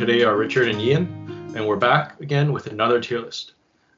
today are Richard and Ian, and we're back again with another tier list.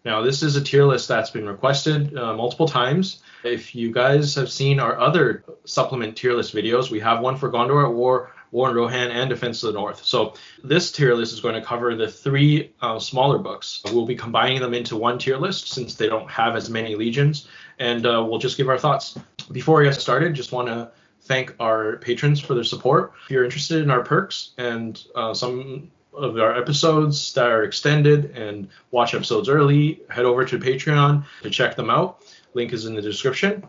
Now, this is a tier list that's been requested multiple times. If you guys have seen our other supplement tier list videos, we have one for Gondor at War and Rohan, and Defense of the North. So this tier list is going to cover the three smaller books. We'll be combining them into one tier list since they don't have as many legions, and we'll just give our thoughts. Before we get started, just want to thank our patrons for their support. If you're interested in our perks and some of our episodes that are extended and watch episodes early, head over to Patreon to check them out. Link is in the description.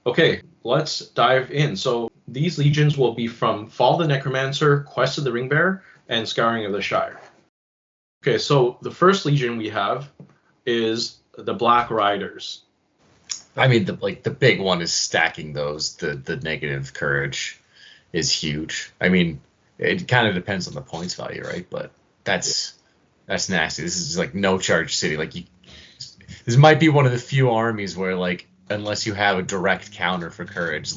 Okay, let's dive in. So these legions will be from Fall of the Necromancer, Quest of the Ringbearer, and Scouring of the Shire. Okay, so the first legion we have is the Black Riders. I mean, the big one is stacking those. The negative courage is huge. I mean, it kind of depends on the points value, right? But that's nasty. This is like no charge city. This might be one of the few armies where unless you have a direct counter for courage,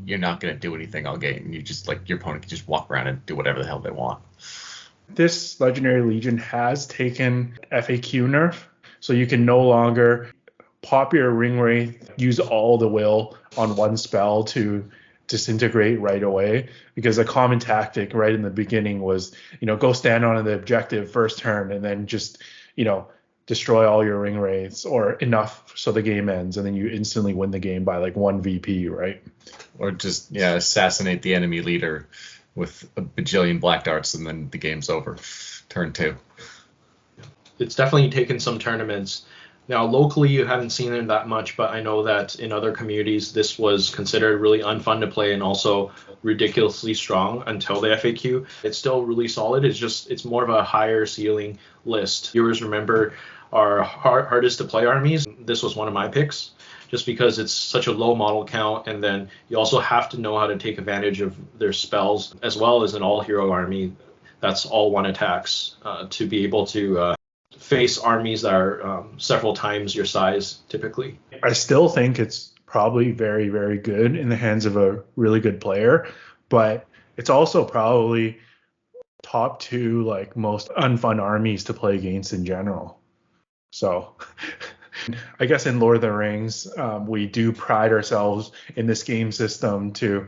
you're not gonna do anything all game. You just your opponent can just walk around and do whatever the hell they want. This legendary legion has taken FAQ nerf, so you can no longer pop your ring wraith, use all the will on one spell to disintegrate right away, because a common tactic right in the beginning was, go stand on the objective first turn and then just, destroy all your ring wraiths or enough so the game ends, and then you instantly win the game by 1 VP, right? Or just assassinate the enemy leader with a bajillion black darts and then the game's over. Turn 2. It's definitely taken some tournaments. Now, locally, you haven't seen it that much, but I know that in other communities, this was considered really unfun to play and also ridiculously strong until the FAQ. It's still really solid. It's more of a higher ceiling list. Viewers remember our hardest to play armies. This was one of my picks, just because it's such a low model count, and then you also have to know how to take advantage of their spells, as well as an all-hero army that's all one attacks to be able to face armies that are several times your size typically. I still think it's probably very, very good in the hands of a really good player, but it's also probably top 2 most unfun armies to play against in general. So I guess in Lord of the Rings, we do pride ourselves in this game system to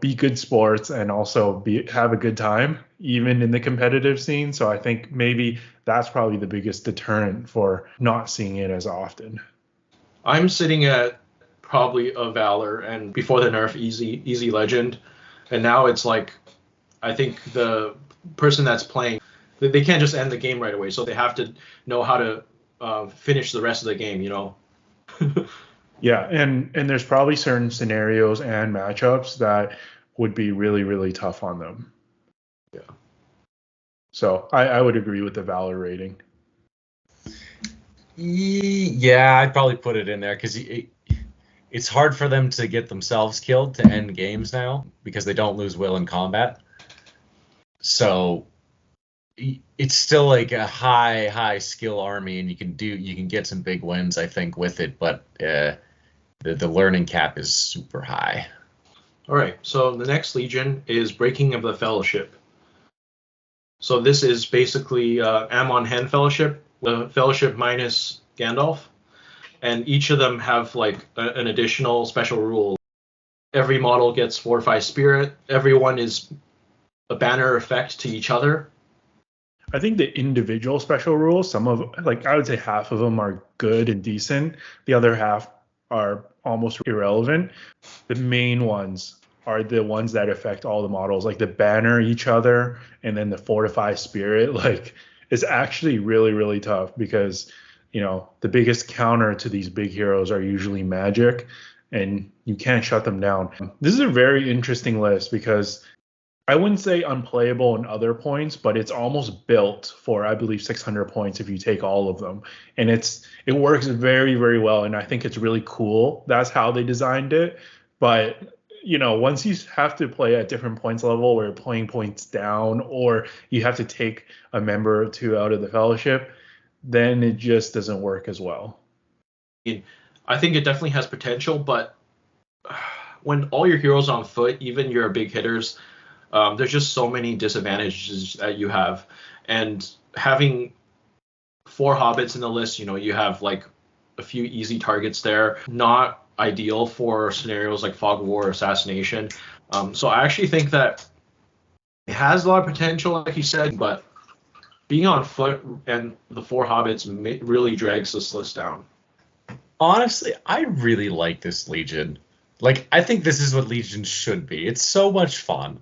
be good sports and also have a good time, even in the competitive scene. So I think maybe that's probably the biggest deterrent for not seeing it as often. I'm sitting at probably a Valor, and before the nerf, easy legend. And now it's I think the person that's playing, they can't just end the game right away. So they have to know how to finish the rest of the game, Yeah, and there's probably certain scenarios and matchups that would be really, really tough on them. Yeah. So I would agree with the Valor rating. Yeah, I'd probably put it in there because it's hard for them to get themselves killed to end games now because they don't lose will in combat. So it's still a high skill army, and you can get some big wins, I think, with it, but the learning cap is super high. All right, so the next legion is Breaking of the Fellowship. So this is basically Amon Hen Fellowship, the Fellowship minus Gandalf, and each of them have an additional special rule. Every model gets 4 or 5 spirit. Everyone is a banner effect to each other. I think the individual special rules, some of I would say half of them are good and decent. The other half are almost irrelevant. The main ones are the ones that affect all the models, the banner each other, and then the 4 to 5 spirit. It's actually really, really tough because the biggest counter to these big heroes are usually magic, and you can't shut them down. This is a very interesting list because I wouldn't say unplayable in other points, but it's almost built for, I believe, 600 points if you take all of them. And it works very, very well, and I think it's really cool. That's how they designed it. But, once you have to play at different points level where you're playing points down, or you have to take a member or 2 out of the Fellowship, then it just doesn't work as well. I think it definitely has potential, but when all your heroes are on foot, even your big hitters, There's just so many disadvantages that you have, and having 4 hobbits in the list, you have like a few easy targets there. Not ideal for scenarios like fog of war or assassination. So I actually think that it has a lot of potential, like you said, but being on foot and the 4 hobbits really drags this list down. Honestly, I really like this Legion. Like, I think this is what Legion should be. It's so much fun.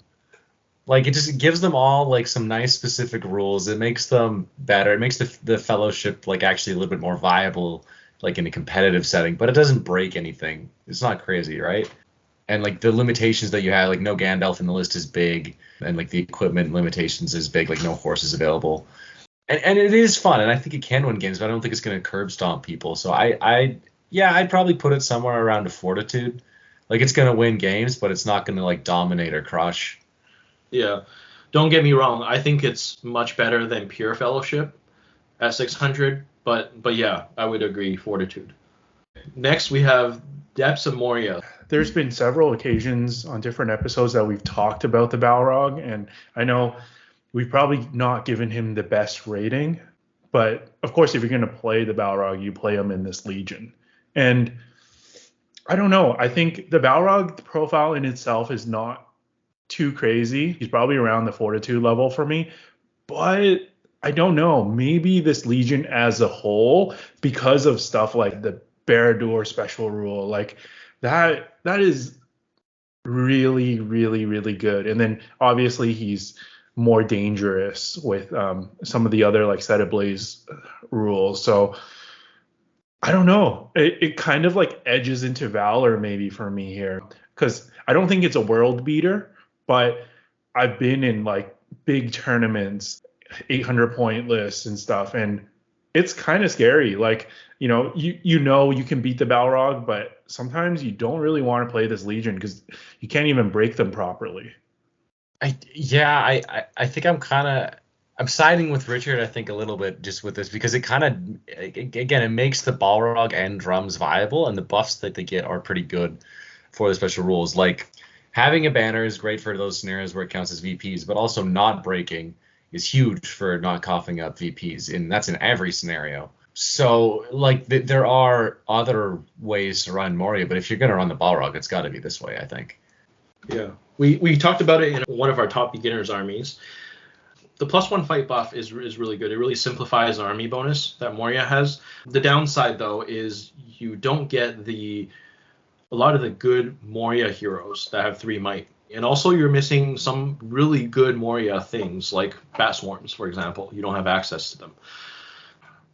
Like, it just gives them all, like, some nice specific rules. It makes them better. It makes the Fellowship, like, actually a little bit more viable, like, in a competitive setting. But it doesn't break anything. It's not crazy, right? And, like, the limitations that you have, like, no Gandalf in the list is big. And, like, the equipment limitations is big. Like, no horses available. And it is fun. And I think it can win games, but I don't think it's going to curb stomp people. So, I'd probably put it somewhere around a Fortitude. Like, it's going to win games, but it's not going to, like, dominate or crush. Yeah. Don't get me wrong. I think it's much better than Pure Fellowship at 600. But yeah, I would agree, Fortitude. Next, we have Depths of Moria. There's been several occasions on different episodes that we've talked about the Balrog, and I know we've probably not given him the best rating, but of course, if you're going to play the Balrog, you play him in this Legion. And I don't know. I think the Balrog profile in itself is not too crazy. He's probably around the Fortitude level for me, but I don't know. Maybe this Legion as a whole, because of stuff like the Barad-dûr special rule, like that is really, really, really good. And then obviously he's more dangerous with some of the other like Set Ablaze rules. So I don't know. It kind of like edges into Valor maybe for me here, because I don't think it's a world beater, but I've been in like big tournaments, 800 point lists and stuff, and it's kind of scary. Like, you know you can beat the Balrog, but sometimes you don't really want to play this Legion because you can't even break them properly. I think I'm siding with Richard, I think, a little bit just with this, because it makes the Balrog and drums viable, and the buffs that they get are pretty good for the special rules. Like, having a banner is great for those scenarios where it counts as VPs, but also not breaking is huge for not coughing up VPs, and that's in every scenario. So, like, there are other ways to run Moria, but if you're going to run the Balrog, it's got to be this way, I think. Yeah. We talked about it in one of our top beginners armies. The +1 fight buff is really good. It really simplifies the army bonus that Moria has. The downside, though, is you don't get a lot of the good Moria heroes that have 3 might. And also you're missing some really good Moria things, like Bat Swarms, for example. You don't have access to them.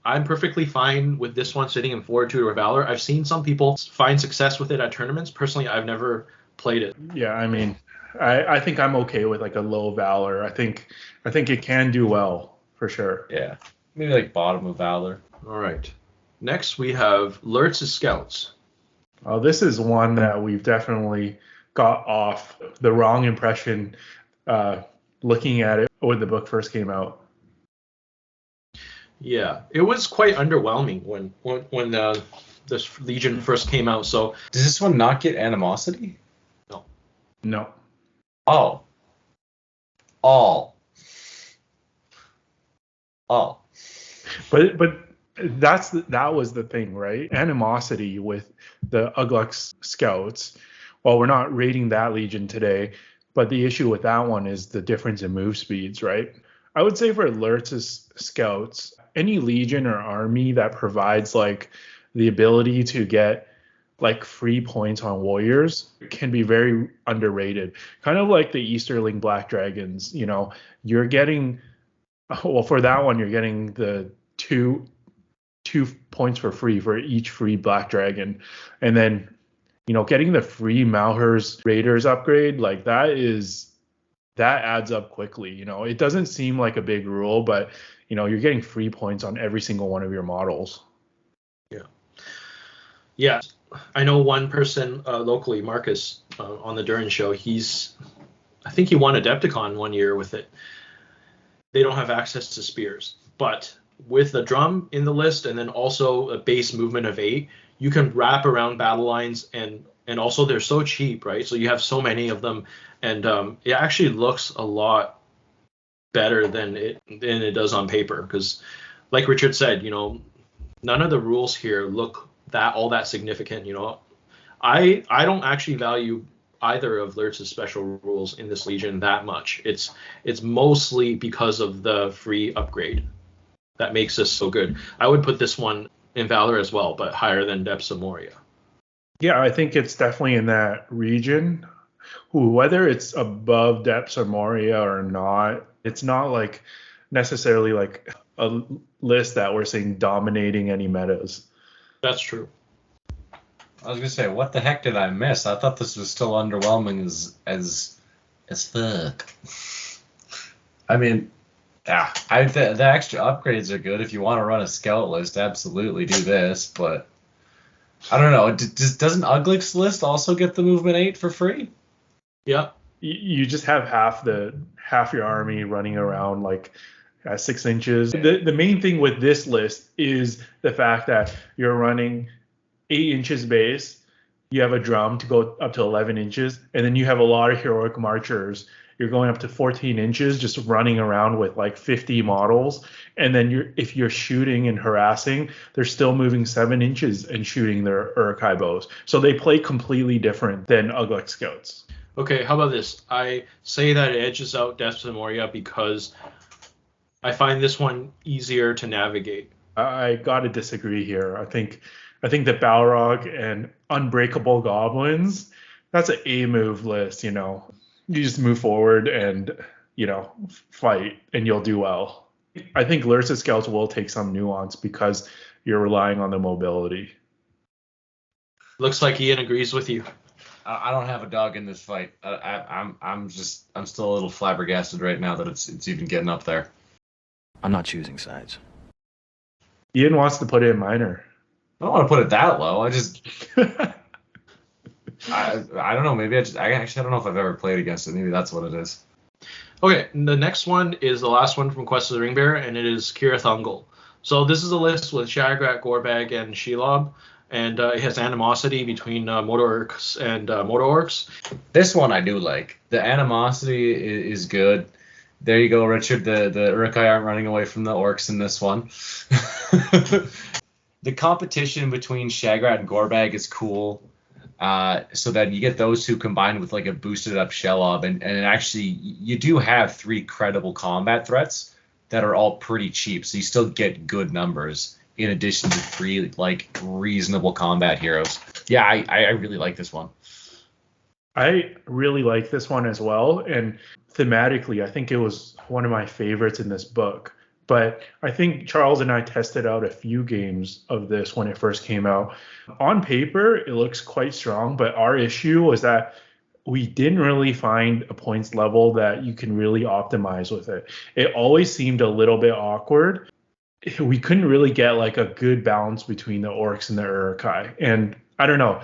I'm perfectly fine with this one sitting in Fortitude or Valor. I've seen some people find success with it at tournaments. Personally, I've never played it. Yeah, I mean, I think I'm okay with like a low Valor. I think it can do well for sure. Yeah, maybe like bottom of Valor. All right. Next, we have Lurtz's Scouts. This is one that we've definitely got off the wrong impression looking at it when the book first came out. Yeah, it was quite underwhelming when this Legion first came out. So does this one not get animosity? No. Oh. But that was the thing, right? Animosity with the Uglux Scouts. Well, we're not rating that Legion today, but the issue with that one is the difference in move speeds, right? I would say for Lurtz's Scouts, any Legion or army that provides like the ability to get like free points on warriors can be very underrated. Kind of like the Easterling Black Dragons, you're getting, well, for that one, you're getting the two points for free for each free Black Dragon. And then, getting the free Malhur's Raiders upgrade, like that adds up quickly. It doesn't seem like a big rule, but you're getting free points on every single one of your models. Yeah. I know one person locally, Marcus, on the Durin show. I think he won Adepticon one year with it. They don't have access to spears, but with the drum in the list and then also a base movement of 8, you can wrap around battle lines, and also they're so cheap, right? So you have so many of them and it actually looks a lot better than it does on paper, because like Richard said, none of the rules here look all that significant. I don't actually value either of Lurtz's special rules in this Legion that much. It's mostly because of the free upgrade that makes this so good. I would put this one in Valor as well, but higher than Depths of Moria. Yeah, I think it's definitely in that region. Whether it's above Depths or Moria or not, it's not like necessarily like a list that we're saying dominating any metas. That's true. I was gonna say, what the heck did I miss? I thought this was still underwhelming as fuck. I mean, yeah, the extra upgrades are good. If you want to run a scout list, absolutely do this. But I don't know. Doesn't Uglik's list also get the movement 8 for free? Yeah. You just have half your army running around like at 6 inches. The main thing with this list is the fact that you're running 8 inches base. You have a drum to go up to 11 inches, and then you have a lot of heroic marchers. You're going up to 14 inches, just running around with like 50 models. And then if you're shooting and harassing, they're still moving 7 inches and shooting their Uruk-hai bows. So they play completely different than Uglik scouts. Okay, how about this? I say that it edges out Depths of Moria because I find this one easier to navigate. I gotta disagree here. I think that Balrog and Unbreakable Goblins, that's an A move list. You just move forward and fight, and you'll do well. I think Lurtz scouts will take some nuance because you're relying on the mobility. Looks like Ian agrees with you. I don't have a dog in this fight. I'm still a little flabbergasted right now that it's even getting up there. I'm not choosing sides. Ian wants to put it in minor. I don't want to put it that low. I don't know. Maybe I actually don't know if I've ever played against it. Maybe that's what it is. Okay, the next one is the last one from Quest of the Ringbearer, and it is Cirith Ungol. So this is a list with Shagrat, Gorbag, and Shelob, and it has animosity between Mordor Orcs and Mordor Orcs. This one I do like. The animosity is good. There you go, Richard. The Uruk-hai aren't running away from the Orcs in this one. The competition between Shagrat and Gorbag is cool. So that you get those two combined with like a boosted up Shelob, and actually you do have 3 credible combat threats that are all pretty cheap. So you still get good numbers in addition to 3 like reasonable combat heroes. Yeah, I really like this one. I really like this one as well, and thematically, I think it was one of my favorites in this book. But I think Charles and I tested out a few games of this when it first came out. On paper, it looks quite strong, but our issue was that we didn't really find a points level that you can really optimize with it. It always seemed a little bit awkward. We couldn't really get like a good balance between the Orcs and the Uruk-hai. And I don't know,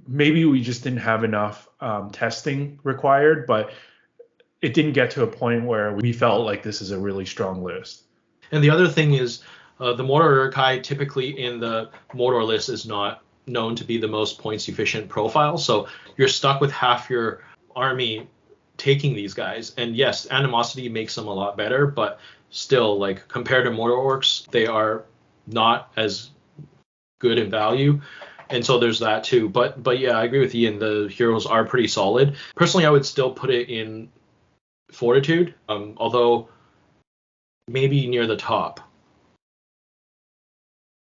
maybe we just didn't have enough testing required, but it didn't get to a point where we felt like this is a really strong list. And the other thing is the Mordor Uruk-hai typically in the Mordor list is not known to be the most points efficient profile. So you're stuck with half your army taking these guys. And yes, animosity makes them a lot better, but still, like compared to Mordor Orcs, they are not as good in value. And so there's that too. But yeah, I agree with Ian. The heroes are pretty solid. Personally, I would still put it in Fortitude, although maybe near the top.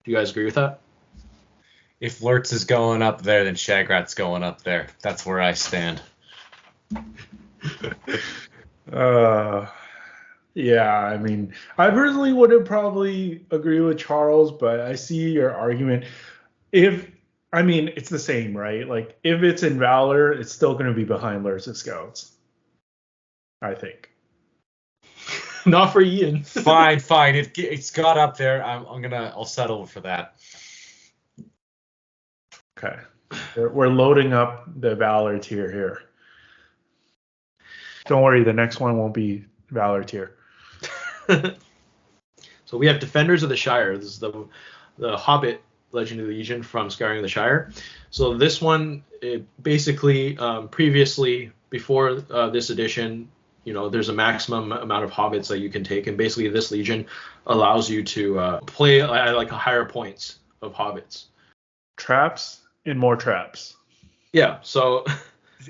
Do you guys agree with that? If Lurtz is going up there, then Shagrat's going up there. That's where I stand. Yeah, I mean, I personally would probably agree with Charles, but I see your argument. It's the same, right? Like, if it's in Valor, it's still going to be behind Lurtz Scouts, I think. Not for Ian. Fine. It's got up there. I'll settle for that. Okay. We're loading up the Valor tier here. Don't worry, the next one won't be Valor tier. So we have Defenders of the Shire. This is the Hobbit Legend of the Legion from Scouring the Shire. So this one, previously before this edition, there's a maximum amount of hobbits that you can take, and basically this legion allows you to play at like a higher points of hobbits. Traps and more traps. Yeah, so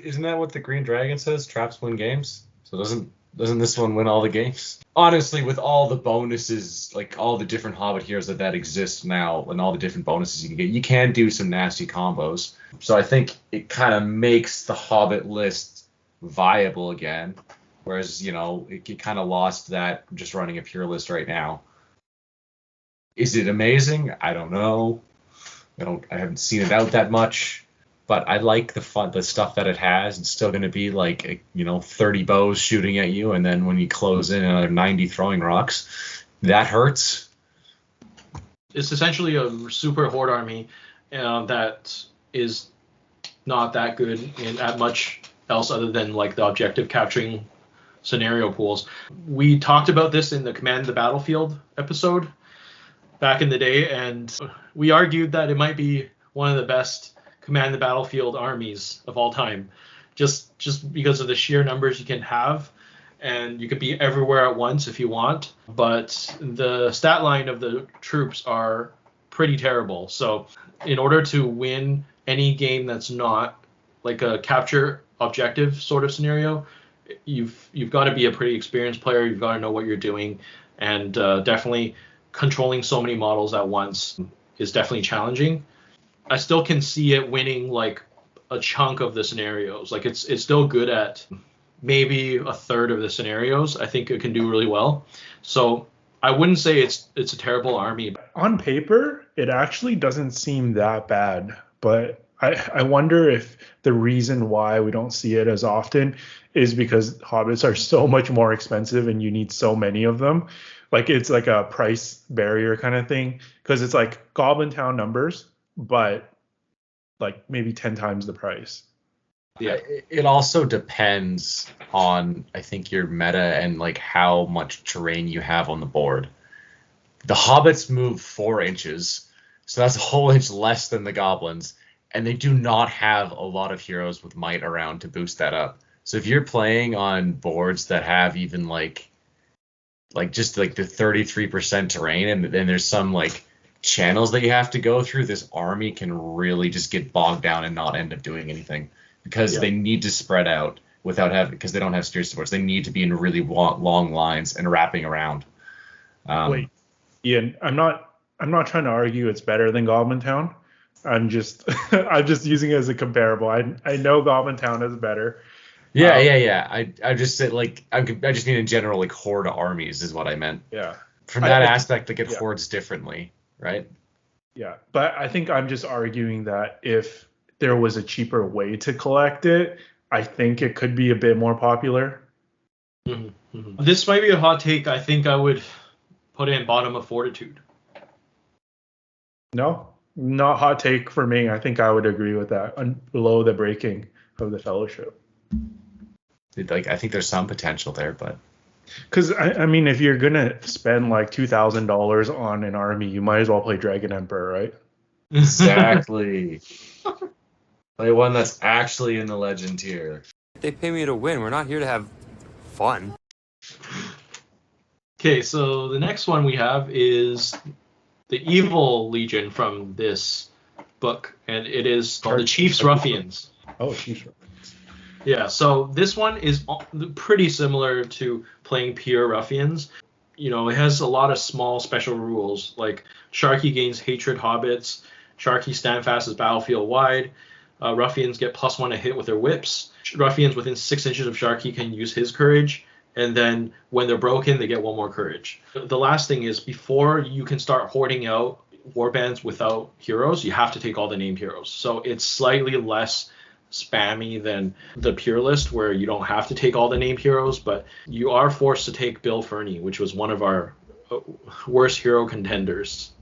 isn't that what the Green Dragon says? Traps win games. So doesn't this one win all the games? Honestly, with all the bonuses, like all the different Hobbit heroes that exist now, and all the different bonuses you can get, you can do some nasty combos. So I think it kind of makes the Hobbit list viable again. Whereas, it kind of lost that just running a pure list right now. Is it amazing? I don't know. I haven't seen it out that much. But I like the stuff that it has. It's still going to be like, 30 bows shooting at you, and then when you close in another 90 throwing rocks, that hurts. It's essentially a super horde army that is not that good at much else other than like the objective capturing scenario pools. We talked about this in the Command the Battlefield episode back in the day, and we argued that it might be one of the best Command the Battlefield armies of all time, just because of the sheer numbers you can have, and you could be everywhere at once if you want, but the stat line of the troops are pretty terrible. So in order to win any game that's not like a capture objective sort of scenario, you've got to be a pretty experienced player. You've got to know what you're doing, and definitely controlling so many models at once is definitely challenging. I still can see it winning like a chunk of the scenarios. Like it's still good at maybe a third of the scenarios. I think it can do really well. So I wouldn't say it's a terrible army. On paper, it actually doesn't seem that bad, but I wonder if the reason why we don't see it as often is because hobbits are so much more expensive and you need so many of them. Like it's like a price barrier kind of thing, because it's like Goblin Town numbers, but like maybe 10 times the price. Yeah, it also depends on, I think, your meta and like how much terrain you have on the board. The hobbits move 4 inches, so that's a whole inch less than the goblins, and they do not have a lot of heroes with might around to boost that up. So if you're playing on boards that have even like just like the 33% terrain, and then there's some like channels that you have to go through, this army can really just get bogged down and not end up doing anything, because they need to spread out because they don't have spear supports. They need to be in really long lines and wrapping around. Wait, Ian, I'm not trying to argue it's better than Goblin Town. I'm just using it as a comparable. I know Goblin Town is better. Yeah. I just said like I just mean in general like horde armies is what I meant. Yeah. From that aspect, like it hordes differently, right? Yeah, but I think I'm just arguing that if there was a cheaper way to collect it, I think it could be a bit more popular. Mm-hmm. Mm-hmm. This might be a hot take. I think I would put it in bottom of Fortitude. No, not hot take for me. I think I would agree with that. Below the breaking of the Fellowship. Like I think there's some potential there, but because I mean, if you're gonna spend like $2,000 on an army, you might as well play Dragon Emperor, right? Exactly. Play one that's actually in the legend tier. They pay me to win. We're not here to have fun. Okay, so the next one we have is the Evil Legion from this book, and it is called the Chief's Ruffians. Oh, Chief's Ruffians. Yeah, so this one is pretty similar to playing pure Ruffians. It has a lot of small special rules, like Sharky gains hatred hobbits, Sharky stand fast as battlefield wide, Ruffians get +1 to hit with their whips, Ruffians within 6 inches of Sharky can use his courage, and then when they're broken, they get 1 more courage. The last thing is, before you can start hoarding out warbands without heroes, you have to take all the named heroes. So it's slightly less spammy than the pure list, where you don't have to take all the named heroes, but you are forced to take Bill Fernie, which was one of our worst hero contenders.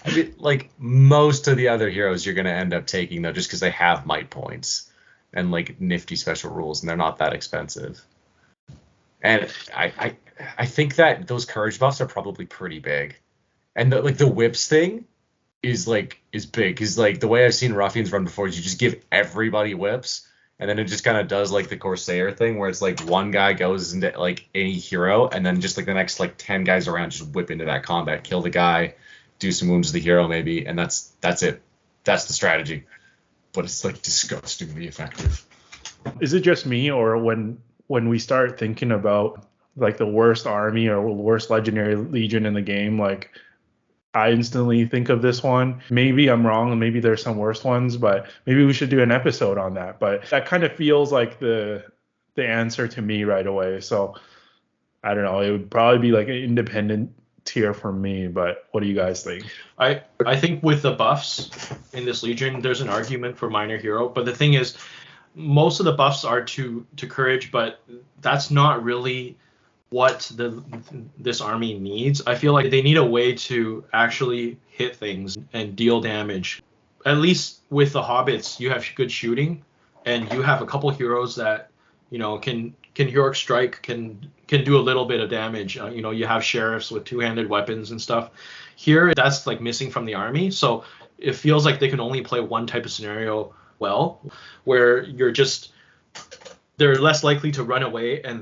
I mean, like most of the other heroes you're going to end up taking, though, just because they have might points and like nifty special rules, and they're not that expensive. And I think that those courage buffs are probably pretty big, and the whips thing is big, because like the way I've seen Ruffians run before is you just give everybody whips, and then it just kind of does like the Corsair thing where it's like one guy goes into like any hero, and then just like the next like 10 guys around just whip into that combat, kill the guy, do some wounds to the hero maybe, and that's it. That's the strategy. But it's like disgustingly effective. Is it just me, or when we start thinking about like the worst army or worst legendary legion in the game, like I instantly think of this one? Maybe I'm wrong, and maybe there's some worse ones, but maybe we should do an episode on that. But that kind of feels like the answer to me right away. So I don't know. It would probably be like an independent tier for me. But what do you guys think? I think with the buffs in this legion, there's an argument for minor hero. But the thing is, most of the buffs are to courage, but that's not really what this army needs. I feel like they need a way to actually hit things and deal damage. At least with the hobbits, you have good shooting, and you have a couple heroes that can heroic strike, can do a little bit of damage. You have sheriffs with two-handed weapons and stuff. Here, that's like missing from the army, so it feels like they can only play one type of scenario well, where they're less likely to run away, and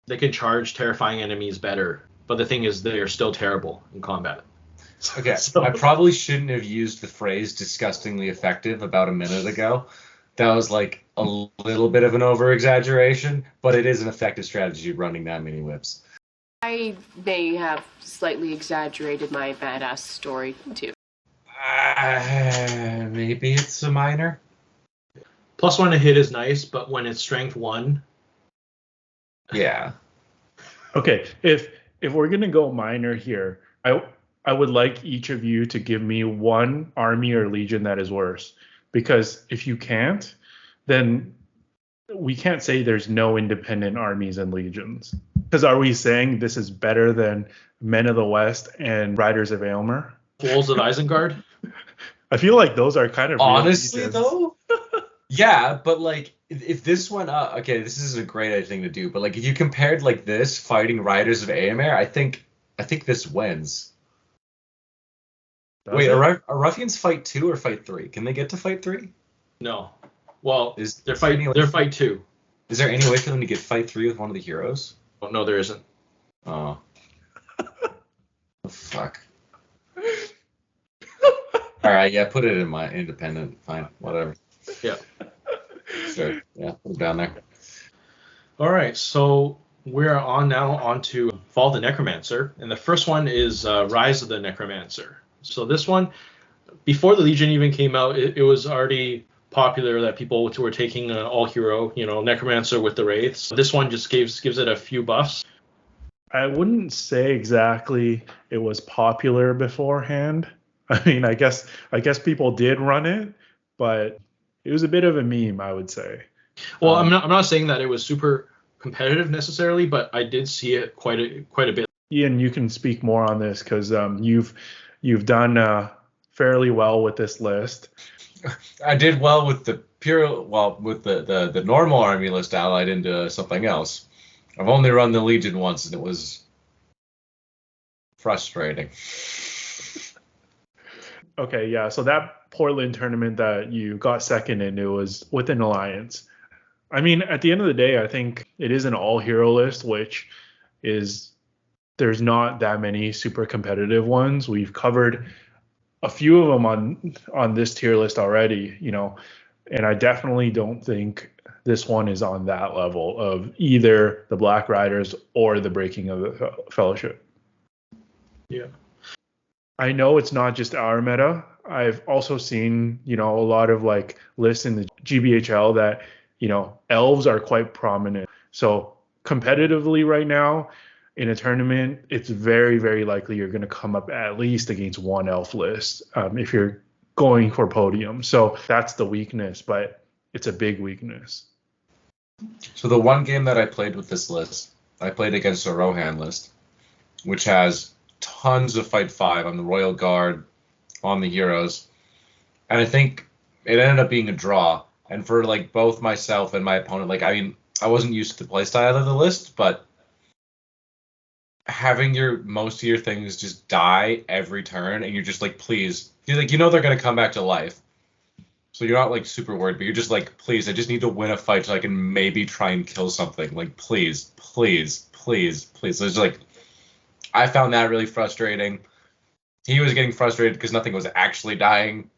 they can charge terrifying enemies better. But the thing is, they are still terrible in combat. Okay, so I probably shouldn't have used the phrase disgustingly effective about a minute ago. That was like a little bit of an over-exaggeration, but it is an effective strategy running that many whips. I may have slightly exaggerated my badass story, too. Maybe it's a minor. +1 to hit is nice, but when it's strength 1... Yeah. Okay, if we're gonna go minor here, I would like each of you to give me one army or legion that is worse. Because if you can't, then we can't say there's no independent armies and legions. Because are we saying this is better than Men of the West and Riders of Aylmer? Wolves of Isengard? I feel like those are kind of honestly legions. though. Yeah, but like if this went up, okay, this is a great thing to do. But like if you compared like this fighting Riders of Aylmer, I think this wins. Wait, are Ruffians fight 2 or fight 3? Can they get to fight 3? No. Well, they're fight 2. Is there any way for them to get fight 3 with one of the heroes? Oh, no, there isn't. Oh. Oh fuck. All right, yeah, put it in my independent. Fine, whatever. Yeah. Sure. Yeah, put it down there. All right, so we're on to Fall of the Necromancer, and the first one is Rise of the Necromancer. So this one, before the Legion even came out, it was already popular that people were taking all hero, Necromancer with the Wraiths. This one just gives it a few buffs. I wouldn't say exactly it was popular beforehand. I mean, I guess people did run it, but it was a bit of a meme, I would say. Well, I'm not saying that it was super competitive necessarily, but I did see it quite a bit. Ian, you can speak more on this because you've done fairly well with this list. I did well with the the normal army list allied into something else. I've only run the Legion once, and it was frustrating. Okay, yeah. So that Portland tournament that you got second in, it was with an alliance. I mean, at the end of the day, I think it is an all-hero list, which is there's not that many super competitive ones. We've covered a few of them on this tier list already, and I definitely don't think this one is on that level of either the Black Riders or the Breaking of the Fellowship. Yeah. I know it's not just our meta. I've also seen, a lot of like lists in the GBHL that, elves are quite prominent. So competitively right now in a tournament, it's very, very likely you're going to come up at least against one elf list if you're going for podium. So that's the weakness, but it's a big weakness. So the one game that I played with this list, I played against a Rohan list, which has tons of fight 5 on the Royal Guard, on the heroes, and I think it ended up being a draw. And for like both myself and my opponent, like I wasn't used to the playstyle of the list, but having most of your things just die every turn, and you're just like, please, they're gonna come back to life, So you're not like super worried, but you're just like, please, I just need to win a fight so I can maybe try and kill something. Like, please, please, please, please. So it's like, I found that really frustrating. He was getting frustrated because nothing was actually dying.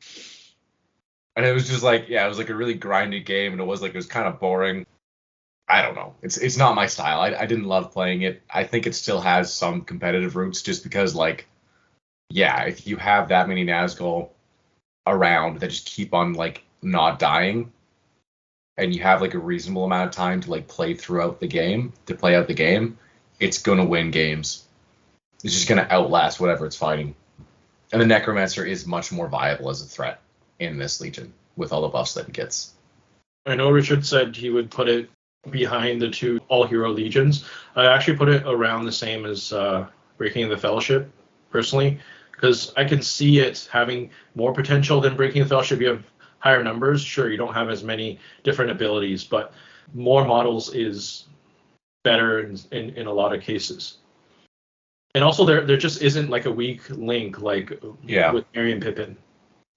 And it was just like, yeah, it was like a really grindy game, and it was kind of boring. I don't know. It's not my style. I didn't love playing it. I think it still has some competitive roots just because, like, yeah, if you have that many Nazgul around that just keep on, like, not dying, and you have, like, a reasonable amount of time to, like, play out the game, it's going to win games. It's just going to outlast whatever it's fighting. And the Necromancer is much more viable as a threat in this Legion with all the buffs that it gets. I know Richard said he would put it behind the two all-hero Legions. I actually put it around the same as Breaking the Fellowship, personally, because I can see it having more potential than Breaking the Fellowship. You have higher numbers. Sure, you don't have as many different abilities, but more models is better in a lot of cases. And also, there just isn't like a weak link like with Merry and Pippin.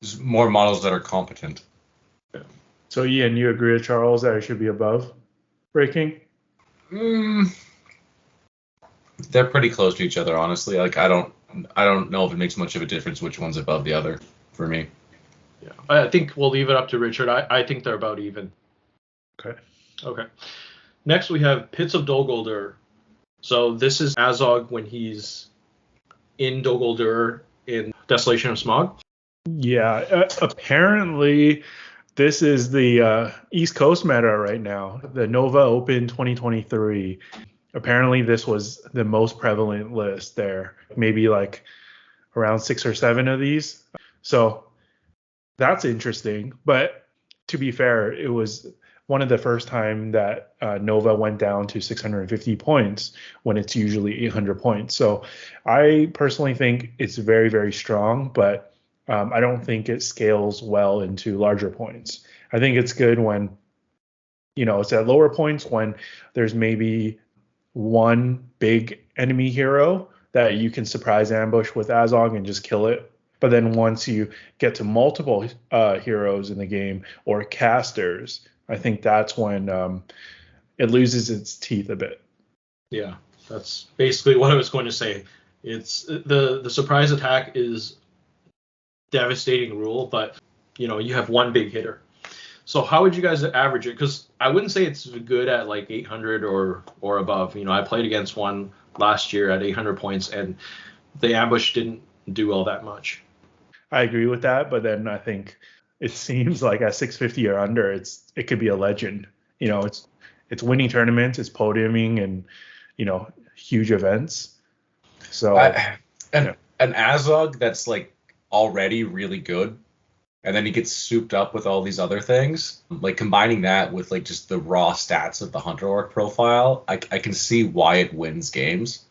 There's more models that are competent. Yeah. So Ian, you agree with Charles that it should be above Breaking? They're pretty close to each other, honestly. Like I don't know if it makes much of a difference which one's above the other for me. Yeah, I think we'll leave it up to Richard. I think they're about even. Okay. Next we have Pits of Dol Guldur. So this is Azog when he's in Dol Guldur in Desolation of Smog. Yeah, apparently this is the East Coast meta right now. The Nova Open 2023. Apparently this was the most prevalent list there. Maybe like around 6 or 7 of these. So that's interesting. But to be fair, it was one of the first time that Nova went down to 650 points when it's usually 800 points. So I personally think it's very, very strong, but I don't think it scales well into larger points. I think it's good when, it's at lower points when there's maybe one big enemy hero that you can surprise ambush with Azog and just kill it. But then once you get to multiple heroes in the game or casters, I think that's when it loses its teeth a bit. Yeah, that's basically what I was going to say. It's the surprise attack is devastating rule, but you have one big hitter. So how would you guys average it? Because I wouldn't say it's good at like 800 or above. I played against one last year at 800 points, and the ambush didn't do all that much. I agree with that, but then I think it seems like at 650 or under, it could be a legend. It's winning tournaments, it's podiuming, and huge events. So an Azog that's like already really good, and then he gets souped up with all these other things. Like combining that with like just the raw stats of the Hunter Orc profile, I can see why it wins games.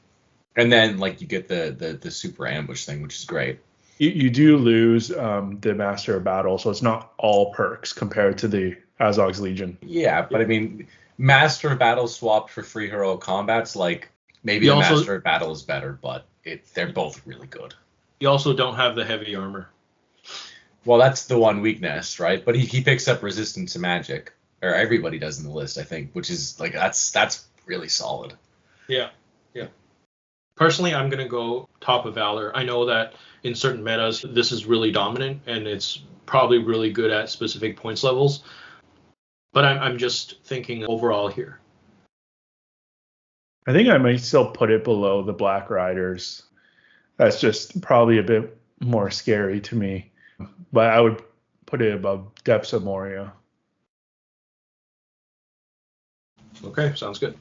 And then like you get the super ambush thing, which is great. You do lose the Master of Battle, so it's not all perks compared to the Azog's Legion. Yeah, but I mean, Master of Battle swapped for free heroic combats, like maybe the Master of Battle is better, but they're both really good. You also don't have the heavy armor. Well, that's the one weakness, right? But he picks up resistance to magic, or everybody does in the list, I think, which is like that's really solid. Yeah. Personally, I'm going to go top of Valor. I know that in certain metas, this is really dominant, and it's probably really good at specific points levels. But I'm just thinking overall here. I think I might still put it below the Black Riders. That's just probably a bit more scary to me. But I would put it above Depths of Moria. Okay, sounds good.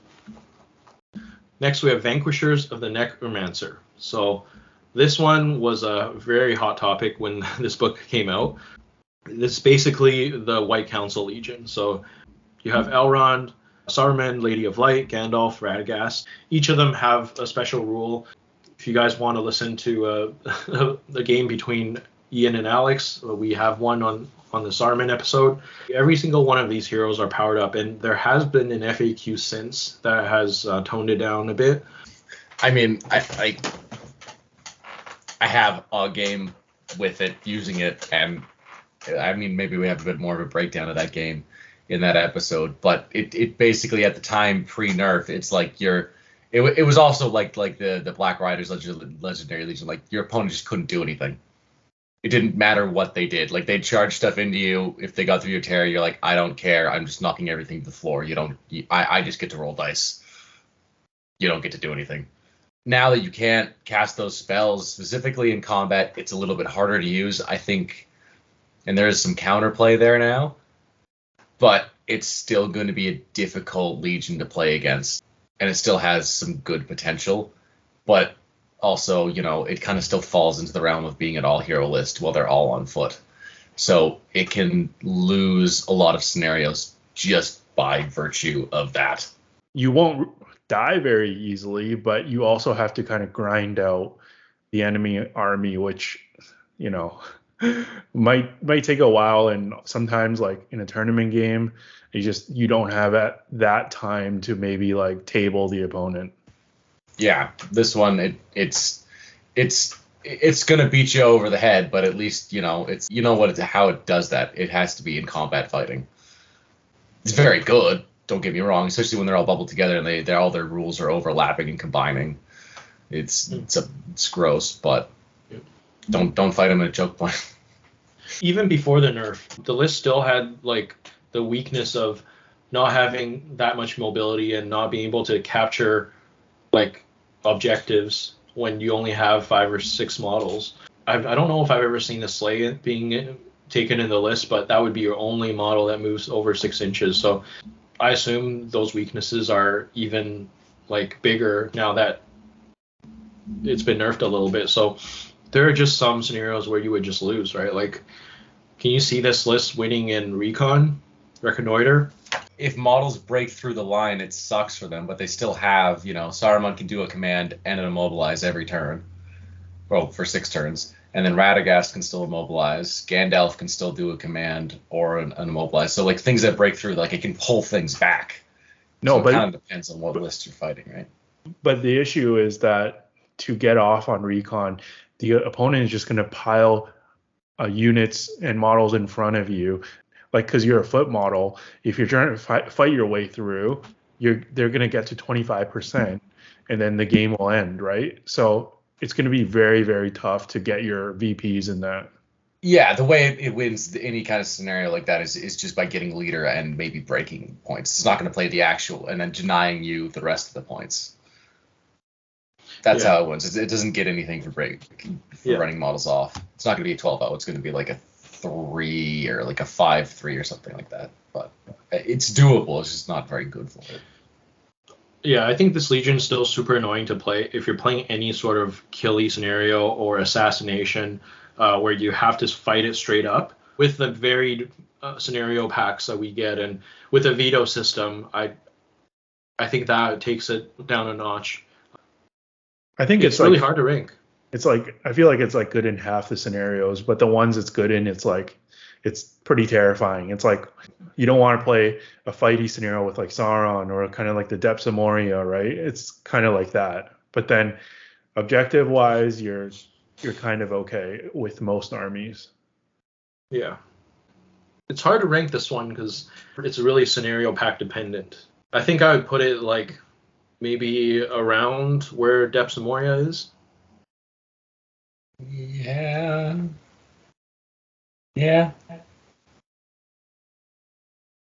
Next, we have Vanquishers of the Necromancer. So this one was a very hot topic when this book came out. It's basically the White Council Legion. So you have Elrond, Saruman, Lady of Light, Gandalf, Radagast. Each of them have a special rule. If you guys want to listen to the game between Ian and Alex, we have one on the Saruman episode. Every single one of these heroes are powered up, and there has been an FAQ since that has toned it down a bit. I mean, I have a game with it, using it, and I mean, maybe we have a bit more of a breakdown of that game in that episode, but it basically at the time pre-nerf, it's like it was also like the Black Riders Legendary Legion, like your opponent just couldn't do anything. It didn't matter what they did. Like they'd charge stuff into you. If they got through your terror, you're like, I don't care. I'm just knocking everything to the floor. I just get to roll dice. You don't get to do anything. Now that you can't cast those spells specifically in combat, it's a little bit harder to use, I think. And there is some counterplay there now, but it's still going to be a difficult Legion to play against, and it still has some good potential. But also, it kind of still falls into the realm of being an all-hero list while they're all on foot. So it can lose a lot of scenarios just by virtue of that. You won't die very easily, but you also have to kind of grind out the enemy army, which, might take a while. And sometimes, like in a tournament game, you don't have that time to maybe like table the opponent. Yeah, this one it's gonna beat you over the head, but at least it's how it does that. It has to be in combat fighting. It's very good. Don't get me wrong, especially when they're all bubbled together and all their rules are overlapping and combining. It's gross, but don't fight them at a choke point. Even before the nerf, the list still had like the weakness of not having that much mobility and not being able to capture like objectives when you only have 5 or 6 models. I don't know if I've ever seen a sleigh being taken in the list, but that would be your only model that moves over 6 inches. So I assume those weaknesses are even like bigger now that it's been nerfed a little bit. So there are just some scenarios where you would just lose, right? Like, can you see this list winning in Reconnoiter? If models break through the line, it sucks for them, but they still have, Saruman can do a command and an immobilize every turn. Well, for 6 turns. And then Radagast can still immobilize. Gandalf can still do a command or an immobilize. So, like, things that break through, like, it can pull things back. No, so but it kind of depends on what list you're fighting, right? But the issue is that to get off on Recon, the opponent is just going to pile units and models in front of you. Like, because you're a foot model, if you're trying to fight your way through, they're going to get to 25%, and then the game will end, right? So it's going to be very, very tough to get your VPs in that. Yeah, the way it wins any kind of scenario like that is just by getting leader and maybe breaking points. It's not going to play the actual and then denying you the rest of the points. That's how it wins. It doesn't get anything for running models off. It's not going to be a 12-0. It's going to be like a 3 or like a 5-3 or something like that. But it's doable. It's just not very good for it. Yeah, I think this Legion is still super annoying to play if you're playing any sort of killy scenario or assassination where you have to fight it straight up. With the varied scenario packs that we get and with a veto system, I think that takes it down a notch. I think it's really hard to rank. It's like, I feel like it's like good in half the scenarios, but the ones it's good in, it's pretty terrifying. It's like you don't want to play a fighty scenario with like Sauron or kind of like the depths of Moria, right? It's kind of like that. But then objective wise, you're kind of okay with most armies. Yeah. It's hard to rank this one because it's really scenario pack dependent. I think I would put it like maybe around where Depths of Moria is. Yeah.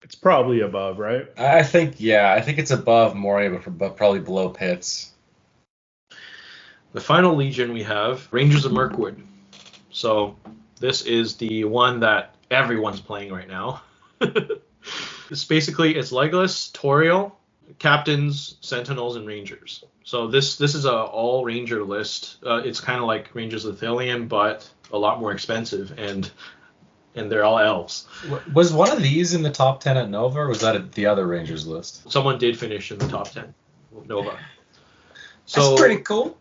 It's probably above, right? I think it's above Moria, but probably below Pits. The final Legion we have, Rangers of Mirkwood. So this is the one that everyone's playing right now. It's Legolas, Toriel, Captains, Sentinels, and Rangers. So this is a all Ranger list. It's kind of like Rangers of Thelian, but a lot more expensive, and they're all elves. Was one of these in the top 10 at Nova, or was that at the other Rangers list? Someone did finish in the top 10, Nova. So that's pretty cool.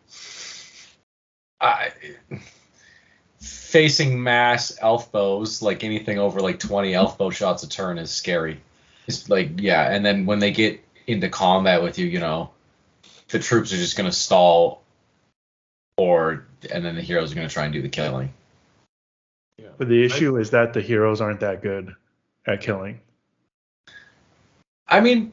Facing mass elf bows, like anything over like 20 elf bow shots a turn is scary. It's like, yeah, and then when they get into combat with you, the troops are just going to stall, and then the heroes are going to try and do the killing. Yeah. But the issue is that the heroes aren't that good at killing. I mean,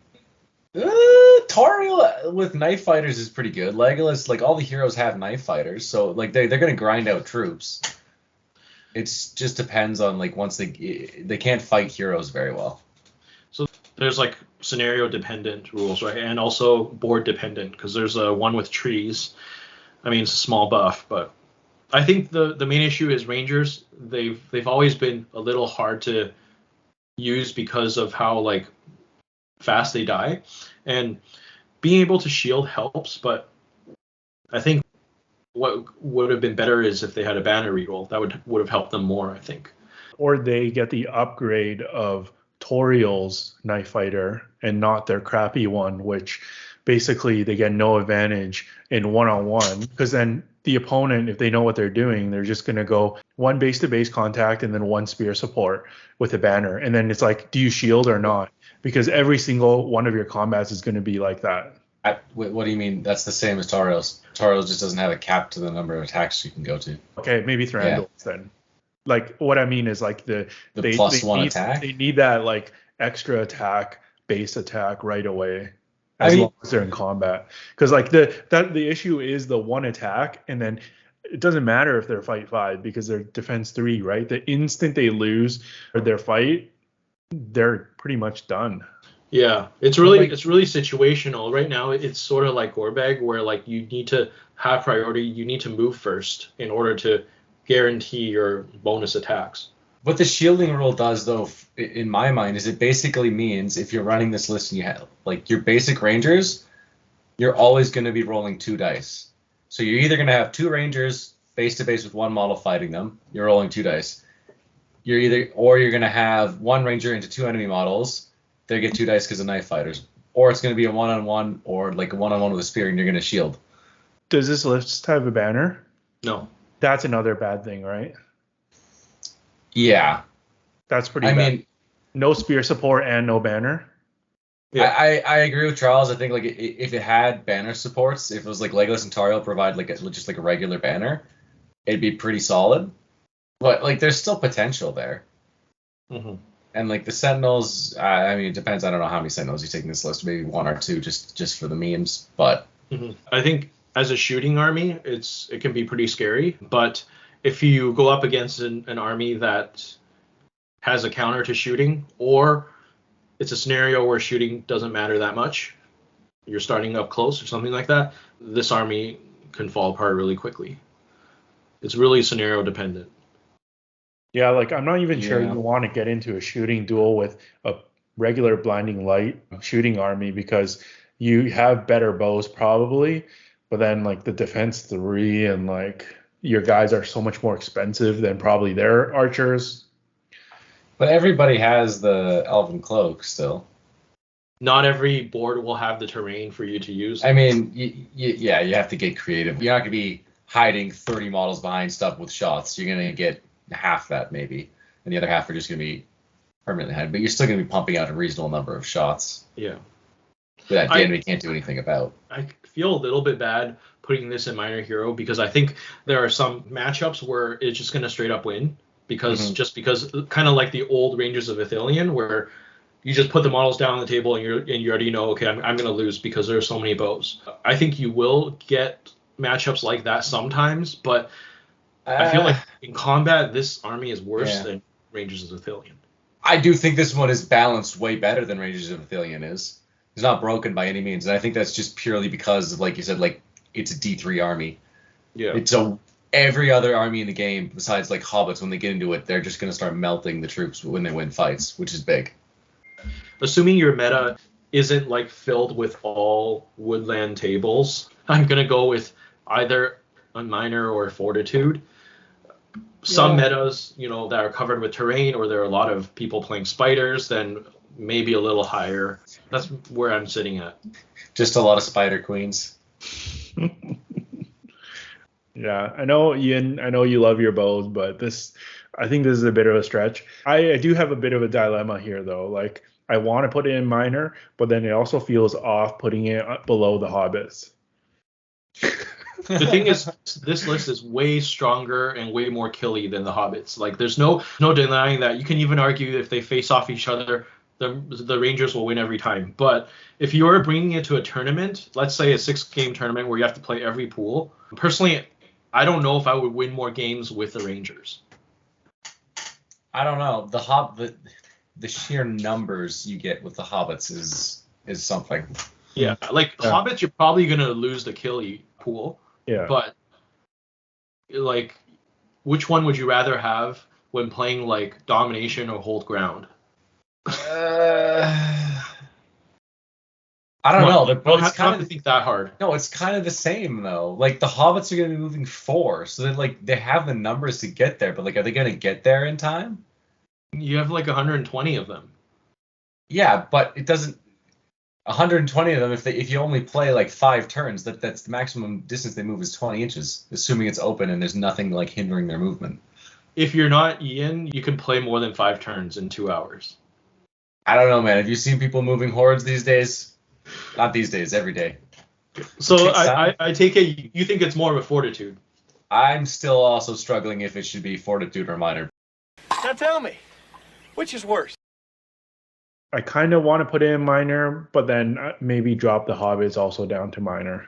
Toriel with knife fighters is pretty good. Legolas, like all the heroes have knife fighters, so like they're gonna grind out troops. It just depends on like once they can't fight heroes very well. So there's like scenario dependent rules, right? And also board dependent, because there's a one with trees. I mean, it's a small buff, but I think the main issue is Rangers. They've always been a little hard to use because of how like fast they die, and being able to shield helps, but I think what would have been better is if they had a banner reroll. That would have helped them more, I think. Or they get the upgrade of Toriel's knife fighter and not their crappy one, which basically they get no advantage in one-on-one, because then the opponent, if they know what they're doing, they're just going to go one base-to-base contact and then one spear support with a banner. And then it's like, do you shield or not? Because every single one of your combats is going to be like that. What do you mean? That's the same as Toriel's. Toriel's just doesn't have a cap to the number of attacks you can go to. Okay, maybe Thranduil's then. Like, what I mean is like they +1 attack? They need that like extra attack, base attack right away. As long as they're in combat, because like the issue is the one attack, and then it doesn't matter if they're fight 5 because they're defense 3, right? The instant they lose their fight, they're pretty much done. Yeah, it's really situational. Right now, it's sort of like Gorbag, where like you need to have priority. You need to move first in order to guarantee your bonus attacks. What the shielding rule does, though, in my mind, is it basically means if you're running this list and you have like your basic rangers, you're always going to be rolling 2 dice. So you're either going to have 2 rangers face to face with 1 model fighting them. You're rolling 2 dice. You're going to have 1 ranger into 2 enemy models. They get 2 dice because of knife fighters. Or it's going to be a 1-on-1 or like a 1-on-1 with a spear, and you're going to shield. Does this list have a banner? No. That's another bad thing, right? Yeah. That's pretty bad. I mean, no spear support and no banner. Yeah, I agree with Charles. I think like if it had banner supports, if it was like Legolas and Toriel provide like just like a regular banner, it'd be pretty solid. But like there's still potential there. Mm-hmm. And like the Sentinels, I mean it depends. I don't know how many Sentinels you take in this list. Maybe 1 or 2 just for the memes. But I think as a shooting army, it can be pretty scary. But if you go up against an army that has a counter to shooting, or it's a scenario where shooting doesn't matter that much, you're starting up close or something like that, this army can fall apart really quickly. It's really scenario dependent. Yeah, like I'm not even sure you want to get into a shooting duel with a regular blinding light shooting army, because you have better bows probably, but then like the defense 3 and like your guys are so much more expensive than probably their archers. But everybody has the Elven Cloak still. Not every board will have the terrain for you to use. I mean, you have to get creative. You're not going to be hiding 30 models behind stuff with shots. You're going to get half that maybe, and the other half are just going to be permanently hiding. But you're still going to be pumping out a reasonable number of shots. Yeah. That the enemy can't do anything about. I feel a little bit bad putting this in Minor Hero, because I think there are some matchups where it's just going to straight up win. Because kind of like the old Rangers of Ithilien, where you just put the models down on the table and you already know, okay, I'm going to lose because there are so many bows. I think you will get matchups like that sometimes, but I feel like in combat, this army is worse than Rangers of Ithilien. I do think this one is balanced way better than Rangers of Ithilien is. It's not broken by any means, and I think that's just purely because of, like you said, like it's a D3 army. Yeah. It's every other army in the game, besides like hobbits, when they get into it, they're just going to start melting the troops when they win fights, which is big. Assuming your meta isn't like filled with all woodland tables, I'm going to go with either a minor or a fortitude. Some metas, that are covered with terrain, or there are a lot of people playing spiders, then maybe a little higher. That's where I'm sitting at. Just a lot of spider queens. Yeah, I know, Ian. I know you love your bows, but I think this is a bit of a stretch. I do have a bit of a dilemma here, though. Like, I want to put it in minor, but then it also feels off putting it below the hobbits. The thing is, this list is way stronger and way more killy than the Hobbits. Like, there's no denying that. You can even argue if they face off each other, the Rangers will win every time. But if you're bringing it to a tournament, let's say a 6-game tournament where you have to play every pool, personally, I don't know if I would win more games with the Rangers. I don't know. The sheer numbers you get with the Hobbits is something. Yeah, like Hobbits, you're probably gonna lose the killy pool. Yeah. But like, which one would you rather have when playing like domination or hold ground? I don't know. It's kind of think that hard. No, it's kind of the same though. Like the Hobbits are going to be moving 4, so they have the numbers to get there. But like, are they going to get there in time? You have like 120 of them. Yeah, but it doesn't. 120 of them. If you only play like 5 turns, that's the maximum distance they move is 20 inches, assuming it's open and there's nothing like hindering their movement. If you're not Ian, you can play more than 5 turns in 2 hours. I don't know, man. Have you seen people moving hordes these days? Not these days, every day. So I take it you think it's more of a fortitude. I'm still also struggling if it should be fortitude or minor. Now tell me, which is worse? I kind of want to put it in minor, but then maybe drop the Hobbits also down to minor.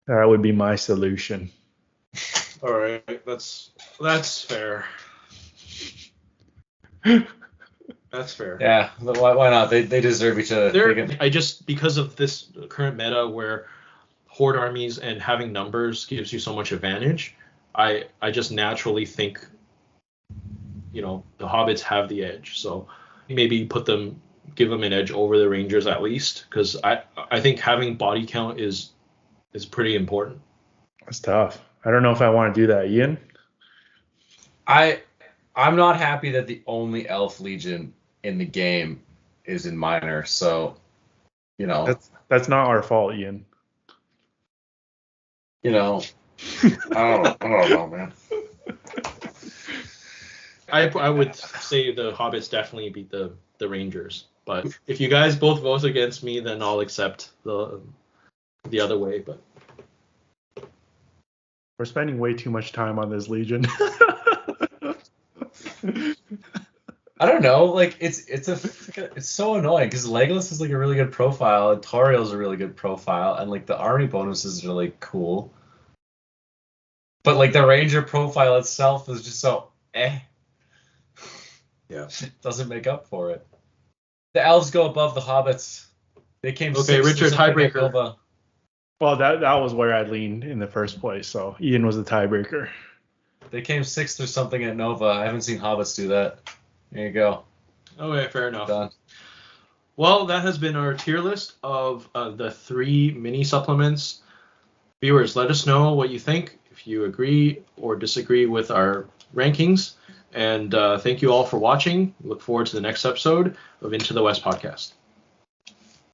That would be my solution. All right, that's fair. That's fair. Yeah, why not? They deserve each other. Because of this current meta where horde armies and having numbers gives you so much advantage, I just naturally think, the Hobbits have the edge. So maybe give them an edge over the Rangers at least, because I think having body count is pretty important. That's tough. I don't know if I want to do that, Ian. I'm not happy that the only Elf Legion in the game is in minor, so that's not our fault, Ian. I don't know, man. I would say the Hobbits definitely beat the Rangers, but if you guys both vote against me, then I'll accept the other way. But we're spending way too much time on this Legion. I don't know, like it's so annoying because Legolas is like a really good profile and Tauriel's a really good profile and like the army bonuses are like cool, but like the Ranger profile itself is just so Yeah, it doesn't make up for it. The Elves go above the Hobbits. They came. Okay, Richard, tiebreaker. Well, that was where I leaned in the first place, so Ian was the tiebreaker. They came 6th or something at Nova. I haven't seen Hobbits do that. There you go. Okay, fair enough. Done. Well, that has been our tier list of the 3 mini supplements. Viewers, let us know what you think, if you agree or disagree with our rankings. And thank you all for watching. Look forward to the next episode of Into the West podcast.